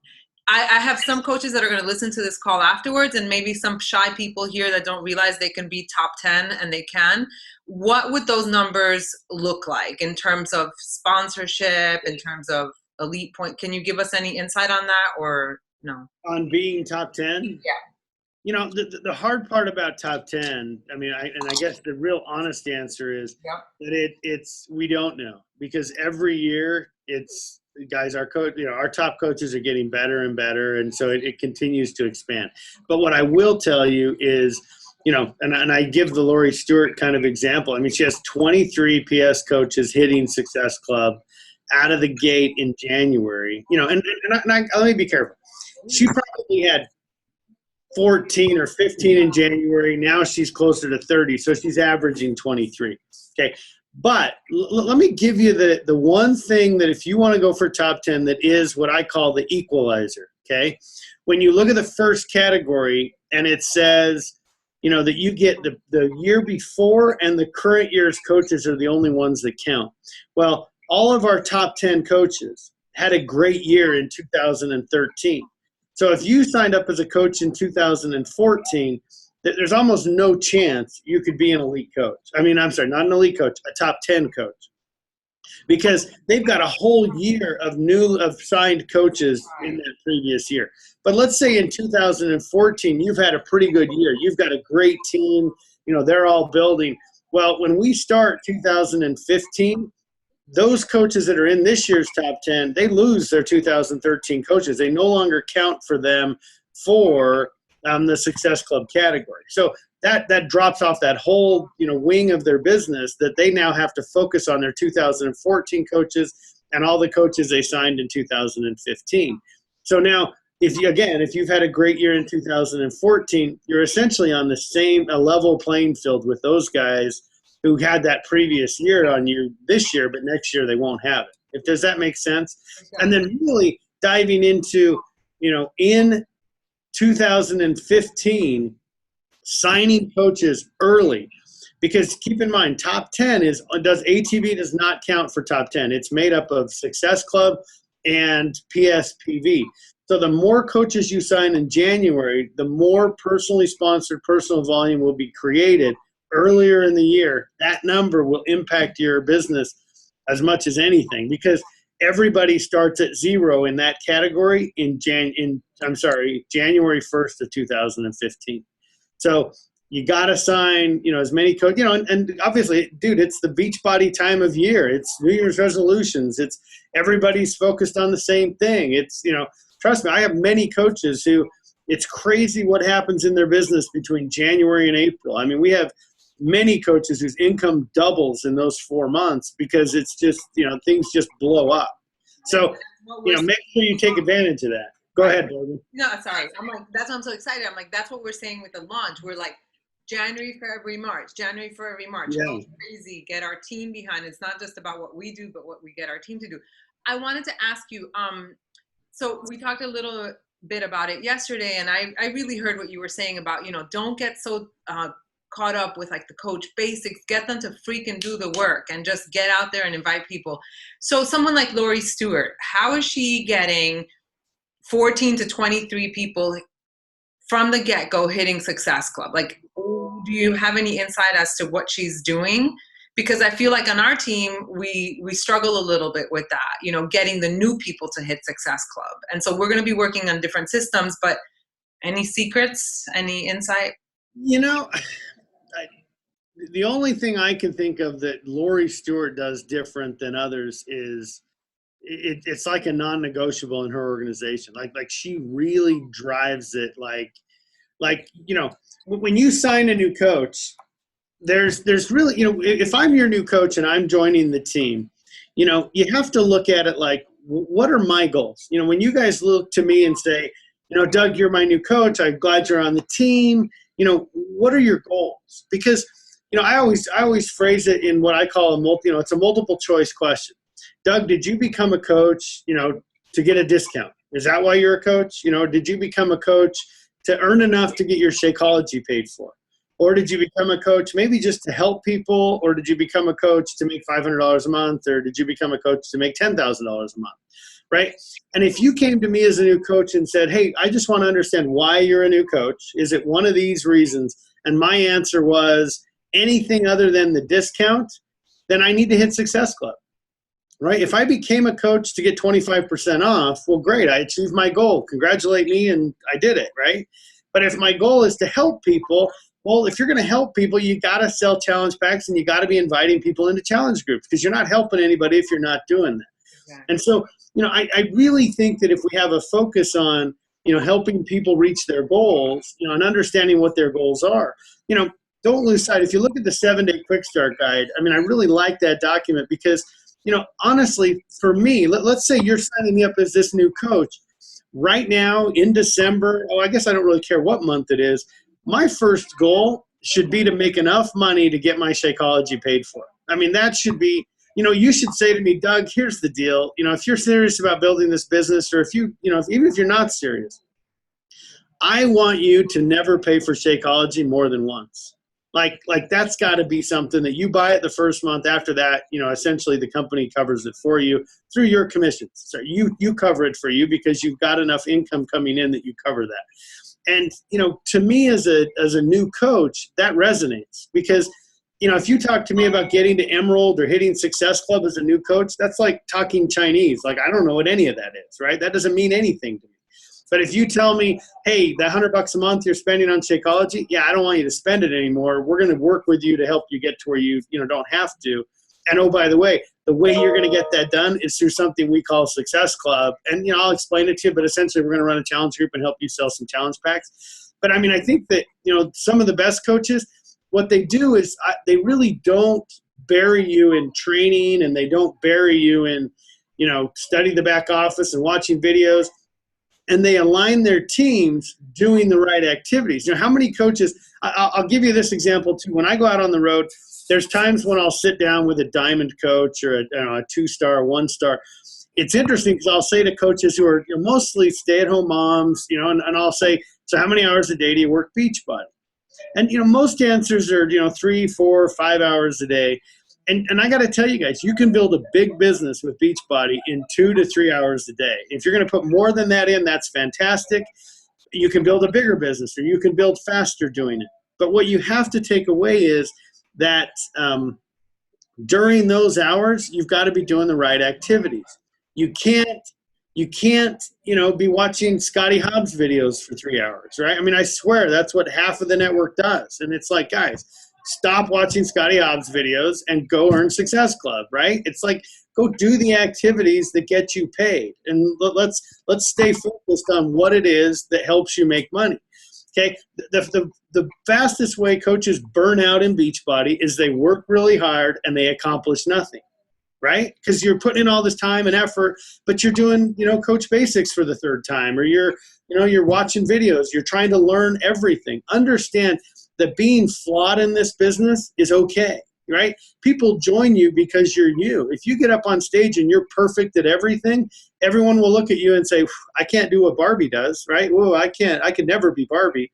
I have some coaches that are going to listen to this call afterwards, and maybe some shy people here that don't realize they can be top 10, and they can. What would those numbers look like in terms of sponsorship, in terms of elite point? Can you give us any insight on that, or no? On being top 10? Yeah. The hard part about top 10, I guess the real honest answer is that we don't know, because every year guys, our top coaches are getting better and better, and so it continues to expand. But what I will tell you is, and I give the Lori Stewart kind of example. She has 23 PS coaches hitting Success Club out of the gate in January. And let me be careful. She probably had 14 or 15 in January. Now she's closer to 30, so she's averaging 23. Okay. But let me give you the one thing that if you want to go for top 10, that is what I call the equalizer, okay? When you look at the first category and it says, that you get the year before and the current year's coaches are the only ones that count. Well, all of our top 10 coaches had a great year in 2013. So if you signed up as a coach in 2014, there's almost no chance you could be an elite coach. I'm sorry, not an elite coach, a top 10 coach. Because they've got a whole year of signed coaches in that previous year. But let's say in 2014, you've had a pretty good year. You've got a great team. They're all building. Well, when we start 2015, those coaches that are in this year's top 10, they lose their 2013 coaches. They no longer count for them for the Success Club category. So that drops off that whole, wing of their business that they now have to focus on their 2014 coaches and all the coaches they signed in 2015. So now, if you've had a great year in 2014, you're essentially on the same a level playing field with those guys who had that previous year on you this year, but next year they won't have it. Does that make sense? And then really diving into, in 2015, signing coaches early, because keep in mind, top 10 ATV does not count for top 10. It's made up of Success Club and PSPV. So the more coaches you sign in January, the more personally sponsored personal volume will be created earlier in the year. That number will impact your business as much as anything, because everybody starts at zero in that category in January 1st of 2015. So you got to sign, as many coaches, and obviously, dude, it's the Beachbody time of year. It's New Year's resolutions. It's everybody's focused on the same thing. It's, trust me, I have many coaches who it's crazy what happens in their business between January and April. I mean, we have many coaches whose income doubles in those 4 months because it's just, things just blow up. So, make sure you take advantage of that. Go ahead, Logan. No, sorry. I'm like, that's why I'm so excited. I'm like, that's what we're saying with the launch. We're like, January, February, March. Yeah. Go crazy. Get our team behind. It's not just about what we do, but what we get our team to do. I wanted to ask you, so we talked a little bit about it yesterday, and I really heard what you were saying about, don't get so caught up with like the coach basics. Get them to freaking do the work and just get out there and invite people. So someone like Lori Stewart, how is she getting 14 to 23 people from the get-go hitting Success Club? Like, do you have any insight as to what she's doing? Because I feel like on our team, we struggle a little bit with that, getting the new people to hit Success Club. And so we're going to be working on different systems, but any secrets, any insight? The only thing I can think of that Lori Stewart does different than others is it's like a non-negotiable in her organization. Like she really drives it. Like when you sign a new coach, there's really, if I'm your new coach and I'm joining the team, you have to look at it like, what are my goals? When you guys look to me and say, Doug, you're my new coach. I'm glad you're on the team. What are your goals? Because, I always phrase it in what I call it's a multiple choice question. Doug, did you become a coach, to get a discount? Is that why you're a coach? Did you become a coach to earn enough to get your Shakeology paid for? Or did you become a coach maybe just to help people? Or did you become a coach to make $500 a month? Or did you become a coach to make $10,000 a month? Right? And if you came to me as a new coach and said, hey, I just want to understand why you're a new coach. Is it one of these reasons? And my answer was anything other than the discount, then I need to hit Success Club. Right? If I became a coach to get 25% off, well, great. I achieved my goal. Congratulate me, and I did it, right? But if my goal is to help people, well, if you're going to help people, you got to sell challenge packs and you got to be inviting people into challenge groups, because you're not helping anybody if you're not doing that. Exactly. And so, I really think that if we have a focus on, helping people reach their goals, and understanding what their goals are, don't lose sight. If you look at the 7-Day Quick Start Guide, I really like that document because, honestly, for me, let's say you're signing me up as this new coach. Right now in December, I guess I don't really care what month it is, my first goal should be to make enough money to get my Shakeology paid for. That should be, you should say to me, Doug, here's the deal. If you're serious about building this business, or if you, even if you're not serious, I want you to never pay for Shakeology more than once. Like that's got to be something that you buy it the first month. After that, essentially the company covers it for you through your commissions. So you cover it for you because you've got enough income coming in that you cover that. And, to me as a new coach, that resonates because, if you talk to me about getting to Emerald or hitting Success Club as a new coach, that's like talking Chinese. Like, I don't know what any of that is, right? That doesn't mean anything to me. But if you tell me, hey, that $100 a month you're spending on Shakeology, yeah, I don't want you to spend it anymore. We're going to work with you to help you get to where you don't have to. And oh, by the way you're going to get that done is through something we call Success Club. And, I'll explain it to you, but essentially we're going to run a challenge group and help you sell some challenge packs. But I mean, I think that, some of the best coaches, what they do is they really don't bury you in training, and they don't bury you in, study the back office and watching videos, and they align their teams doing the right activities. How many coaches, I'll give you this example too. When I go out on the road, there's times when I'll sit down with a diamond coach or a 2-star, 1-star. It's interesting because I'll say to coaches who are mostly stay-at-home moms, and I'll say, so how many hours a day do you work Beachbody? And, most answers are, 3, 4, 5 hours a day. And I got to tell you guys, you can build a big business with Beachbody in 2 to 3 hours a day. If you're going to put more than that in, that's fantastic. You can build a bigger business, or you can build faster doing it. But what you have to take away is that during those hours, you've got to be doing the right activities. You can't, be watching Scotty Hobbs videos for 3 hours, right? I mean, I swear that's what half of the network does. And it's like, guys, stop watching Scotty Hobbs videos and go earn Success Club, right? It's like, go do the activities that get you paid. And let's stay focused on what it is that helps you make money. Okay, the fastest way coaches burn out in Beachbody is they work really hard and they accomplish nothing, right? Because you're putting in all this time and effort, but you're doing, coach basics for the third time, or you're watching videos, you're trying to learn everything. Understand that being flawed in this business is okay, right? People join you because you're you. If you get up on stage and you're perfect at everything, everyone will look at you and say, I can't do what Barbie does, right? Whoa, I could never be Barbie.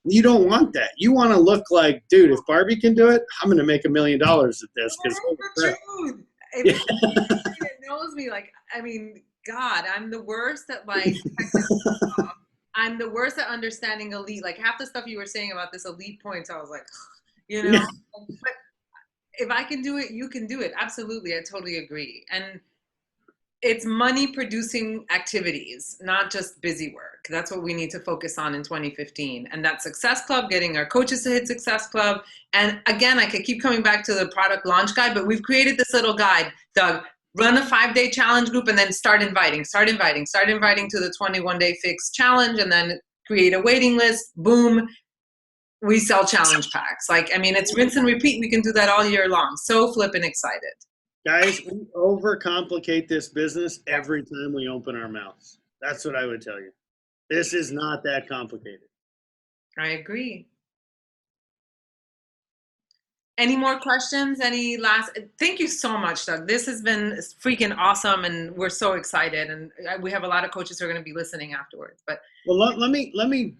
You don't want that. You want to look like, dude, if Barbie can do it, I'm going to make $1 million at this. That's the truth. If anyone that knows me, God, I'm the worst at technical stuff. I'm the worst at understanding elite. Like half the stuff you were saying about this elite points, I was like, but if I can do it, you can do it. Absolutely. I totally agree. And it's money producing activities, not just busy work. That's what we need to focus on in 2015. And that's Success Club, getting our coaches to hit Success Club. And again, I could keep coming back to the product launch guide, but we've created this little guide, Doug. Run a 5-day challenge group and then start inviting to the 21-day fix challenge, and then create a waiting list. Boom. We sell challenge packs. It's rinse and repeat. We can do that all year long. So flippin' excited. Guys, we overcomplicate this business every time we open our mouths. That's what I would tell you. This is not that complicated. I agree. Any more questions? Any last? Thank you so much, Doug. This has been freaking awesome, and we're so excited. And we have a lot of coaches who are going to be listening afterwards. But let me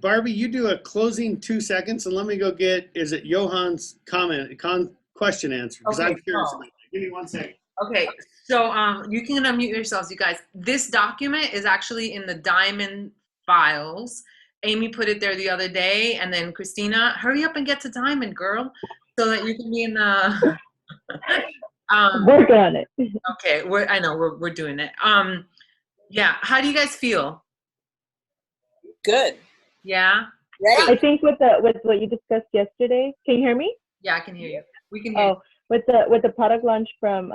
Barbie. You do a closing 2 seconds, and let me go get. Is it Johan's question answer? Because I'm curious about it. Give me 1 second. Okay, so you can unmute yourselves, you guys. This document is actually in the Diamond files. Amy put it there the other day, and then Christina, hurry up and get to Diamond, girl, so that you can be in the. Work on it. Okay, we're doing it. Yeah, how do you guys feel? Good. Yeah. Ready. I think with what you discussed yesterday, can you hear me? Yeah, I can hear you. We can hear you. With the product launch from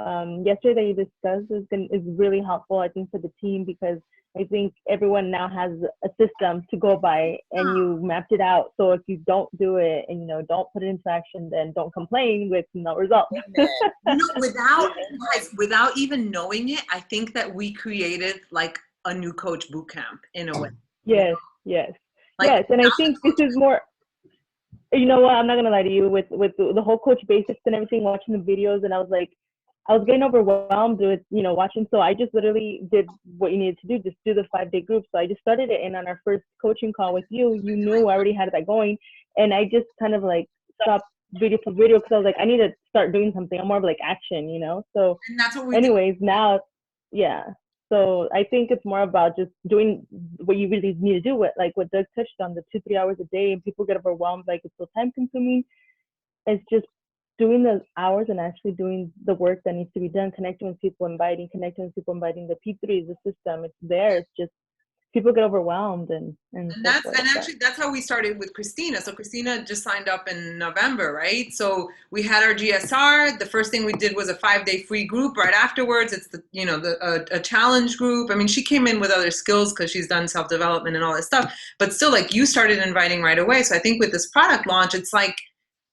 yesterday that you discussed is really helpful, I think, for the team, because I think everyone now has a system to go by, and you mapped it out. So if you don't do it and don't put it into action, then don't complain with no results. Without even knowing it, I think that we created like a new coach boot camp in a way. Yes. And I think this is more. You know what? I'm not gonna lie to you. With the whole coach basics and everything, watching the videos, and I was getting overwhelmed with watching. So I just literally did what you needed to do, just do the 5-day group. So I just started it, and on our first coaching call with you, you knew I already had that going, and I just kind of stopped video for video because I was like, I need to start doing something. I'm more of action, So And that's what we anyways, now, yeah. So I think it's more about just doing what you really need to do. What Doug touched on, the 2-3 hours a day, and people get overwhelmed. It's so time consuming. It's just doing those hours and actually doing the work that needs to be done, connecting with people, inviting the P3 is the system. It's there. It's just people get overwhelmed and And so that's forth, and but- actually that's how we started with Christina. So Christina just signed up in November, right? So we had our GSR. The first thing we did was a 5-day free group right afterwards. It's a challenge group. I mean, she came in with other skills because she's done self-development and all this stuff, but still, like, you started inviting right away. So I think with this product launch, it's like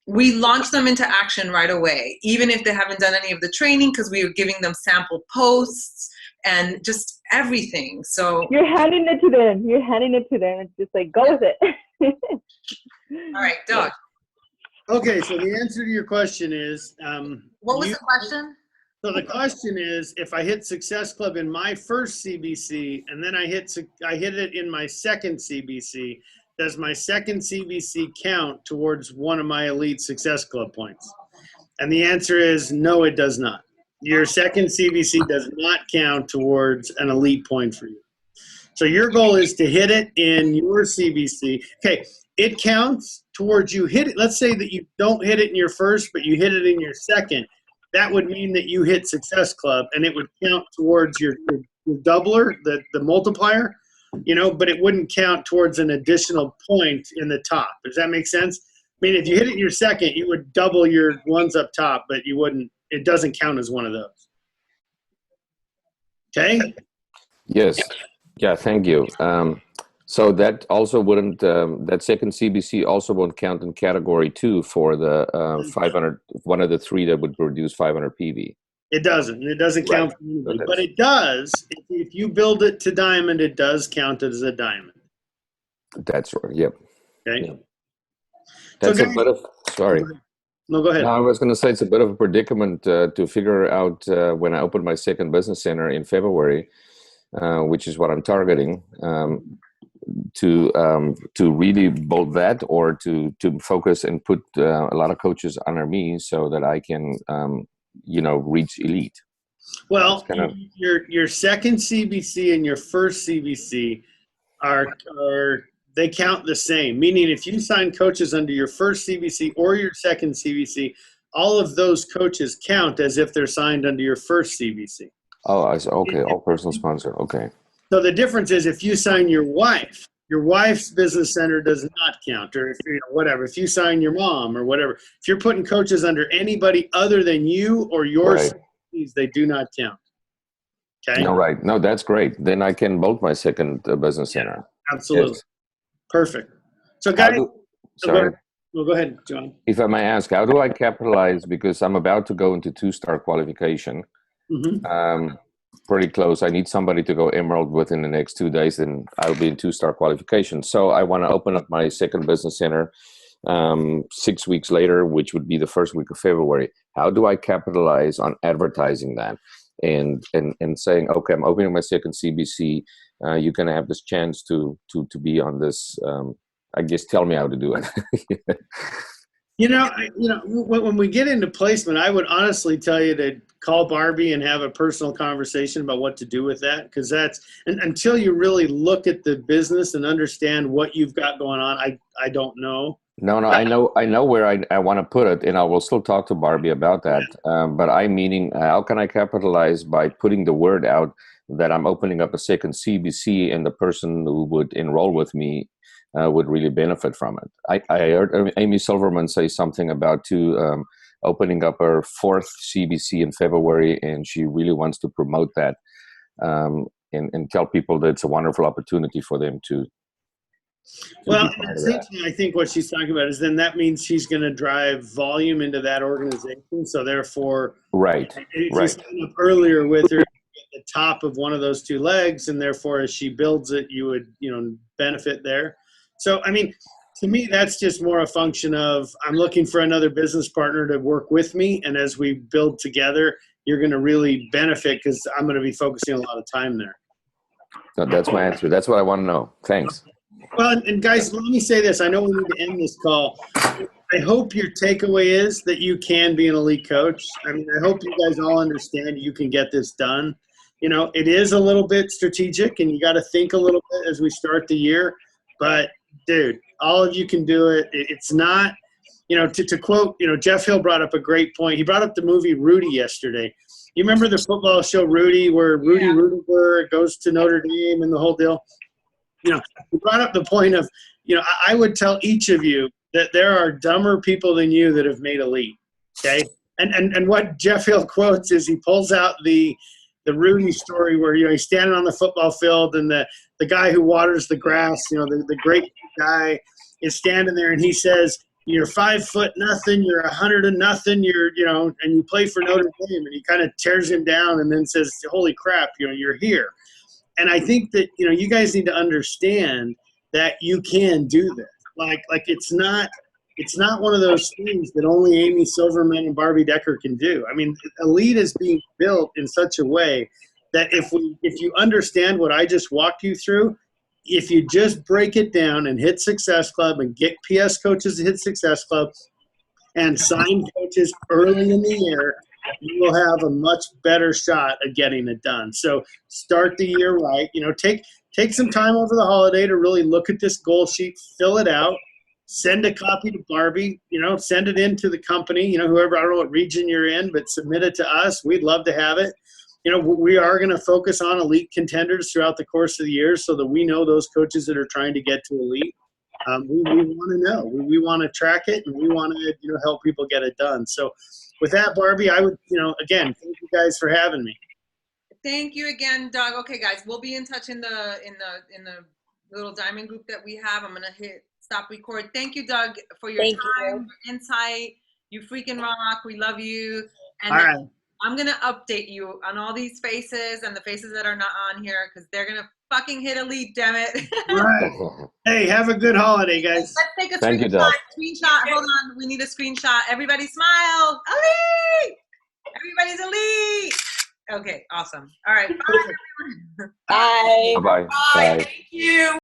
we launched them into action right away, even if they haven't done any of the training, because we were giving them sample posts and just everything. So you're handing it to them. It's just like, go with it. all right, Doug, Okay, so the answer to your question is, what was the question? so the question is, if I hit Success Club in my first CBC and then I hit it in my second CBC, does my second CBC count towards one of my Elite Success Club points? And the answer is no, it does not. Your second CBC does not count towards an Elite point for you. So your goal is to hit it in your CBC. Okay, it counts towards you hit it. Let's say that you don't hit it in your first, but you hit it in your second. That would mean that you hit Success Club, and it would count towards your doubler, the multiplier, but it wouldn't count towards an additional point in the top. Does that make sense? I mean, if you hit it in your second, you would double your ones up top, but you wouldn't. It doesn't count as one of those. Okay? Yes. Yeah, thank you. So that also wouldn't, that second CBC also won't count in category 2 for the 500, one of the 3 that would produce 500 PV. It doesn't. It doesn't count for anybody. But it does. If you build it to diamond, it does count as a diamond. That's right. Yep. Okay? Yeah. That's guys, a bit of, sorry. No, go ahead. No, I was going to say it's a bit of a predicament to figure out when I opened my second business center in February, which is what I'm targeting, to really build that, or to focus and put a lot of coaches under me so that I can reach elite. Well, kind of, your second CBC and your first CBC are they count the same. Meaning, if you sign coaches under your first CBC or your second CBC, all of those coaches count as if they're signed under your first CBC. Oh, okay. All personal sponsor. Okay. So the difference is if you sign your wife's business center does not count, or if whatever. If you sign your mom or whatever, if you're putting coaches under anybody other than you or your Right. CBCs, they do not count. Okay. No, right. No, that's great. Then I can build my second business center. Absolutely. Yes. Perfect. So guys, Sorry. Go ahead, John. If I may ask, how do I capitalize? Because I'm about to go into 2-star qualification. Mm-hmm. Pretty close. I need somebody to go Emerald within the next 2 days, and I'll be in 2-star qualification. So I want to open up my second business center 6 weeks later, which would be the first week of February. How do I capitalize on advertising that and saying, okay, I'm opening my second CBC. You're going to have this chance to be on this. I guess tell me how to do it. When we get into placement, I would honestly tell you to call Barbie and have a personal conversation about what to do with that, because until you really look at the business and understand what you've got going on, I don't know. No, I know where I want to put it, and I will still talk to Barbie about that. But I'm meaning, how can I capitalize by putting the word out that I'm opening up a second CBC, and the person who would enroll with me would really benefit from it. I heard Amy Silverman say something about opening up her 4th CBC in February, and she really wants to promote that and tell people that it's a wonderful opportunity for them to. Well, I think what she's talking about is then that means she's going to drive volume into that organization. So therefore, right, if you sign up earlier with her at the top of one of those 2 legs, and therefore as she builds it, you would benefit there. So I mean, to me, that's just more a function of I'm looking for another business partner to work with me, and as we build together, you're going to really benefit because I'm going to be focusing a lot of time there. No, that's my answer. That's what I want to know. Thanks. Well, and guys, let me say this. I know we need to end this call. I hope your takeaway is that you can be an elite coach. I mean, I hope you guys all understand you can get this done. It is a little bit strategic, and you got to think a little bit as we start the year. But, dude, all of you can do it. It's not, to quote, Jeff Hill brought up a great point. He brought up the movie Rudy yesterday. You remember the football show Rudy, where Rudy Rudiger goes to Notre Dame and the whole deal? you brought up the point of, I would tell each of you that there are dumber people than you that have made elite. Okay. And what Jeff Hill quotes is he pulls out the Rudy story where, he's standing on the football field and the guy who waters the grass, the great guy is standing there and he says, you're 5 foot nothing, you're 100 and nothing, and you play for Notre Dame, and he kind of tears him down and then says, holy crap, you're here. And I think that, you guys need to understand that you can do this. Like it's not one of those things that only Amy Silverman and Barbie Decker can do. I mean, elite is being built in such a way that if you understand what I just walked you through, if you just break it down and hit Success Club and get PS coaches to hit Success Club and sign coaches early in the year, you will have a much better shot at getting it done. So start the year right. Take some time over the holiday to really look at this goal sheet, fill it out, send a copy to Barbie, send it in to the company, whoever, I don't know what region you're in, but submit it to us. We'd love to have it. We are going to focus on elite contenders throughout the course of the year so that we know those coaches that are trying to get to elite. We want to know. We want to track it, and we want to help people get it done. So with that, Barbie, I would, again, thank you guys for having me. Thank you again, Doug. Okay, guys, we'll be in touch in the little diamond group that we have. I'm going to hit stop record. Thank you, Doug, for your time, your insight. You freaking rock. We love you. And all right. I'm going to update you on all these faces and the faces that are not on here because they're going to fucking hit elite, damn it. Right. Hey, have a good holiday, guys. Let's take a Thank you, screenshot. Doug. Hold on. We need a screenshot. Everybody smile. Elite! Everybody's elite. Okay, awesome. All right. Bye. Bye. Bye-bye. Bye. Bye. Thank you.